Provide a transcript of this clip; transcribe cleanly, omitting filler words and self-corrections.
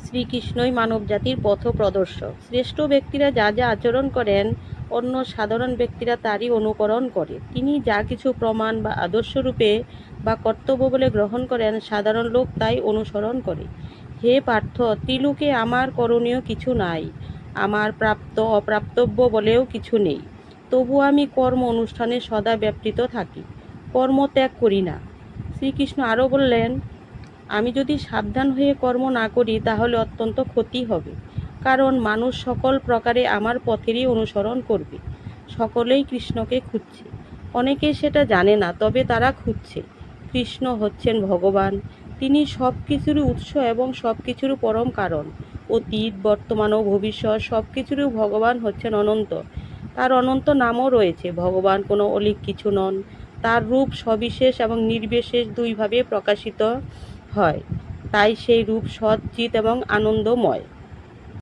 শ্রীকৃষ্ণই মানবজাতির পথপ্রদর্শক। শ্রেষ্ঠ ব্যক্তিরা যা যা আচরণ করেন, অন্য সাধারণ ব্যক্তিরা তারই অনুকরণ করে। তিনি যা কিছু প্রমাণ বা আদর্শরূপে বা কর্তব্য বলে গ্রহণ করেন, সাধারণ লোক তাই অনুসরণ করে। হে পার্থ, ত্রিলোকে আমার করণীয় কিছু নাই, আমার প্রাপ্ত অপ্রাপ্তব্য বলেও কিছু নেই। তবু আমি কর্ম অনুষ্ঠানে সদা ব্যাপৃত থাকি, কর্ম ত্যাগ করি না। শ্রীকৃষ্ণ আরও বললেন, আমি যদি সাবধান হয়ে কর্ম না করি তাহলে অত্যন্ত ক্ষতি হবে, কারণ মানুষ সকল প্রকারে আমার পথেরই অনুসরণ করবে। সকলেই কৃষ্ণকে খুঁজছে, অনেকে সেটা জানে না, তবে তারা খুঁজছে। কৃষ্ণ হচ্ছেন ভগবান, তিনি সব কিছুরই উৎস এবং সব কিছুরই পরম কারণ। অতীত, বর্তমান ও ভবিষ্যৎ সব কিছুরই ভগবান হচ্ছেন অনন্ত। তার অনন্ত নামও রয়েছে। ভগবান কোনো অলীক কিছু নন, তার রূপ সবিশেষ এবং নির্বিশেষ দুইভাবে প্রকাশিত হয়, তাই সেই রূপ সৎ, চিৎ এবং আনন্দময়।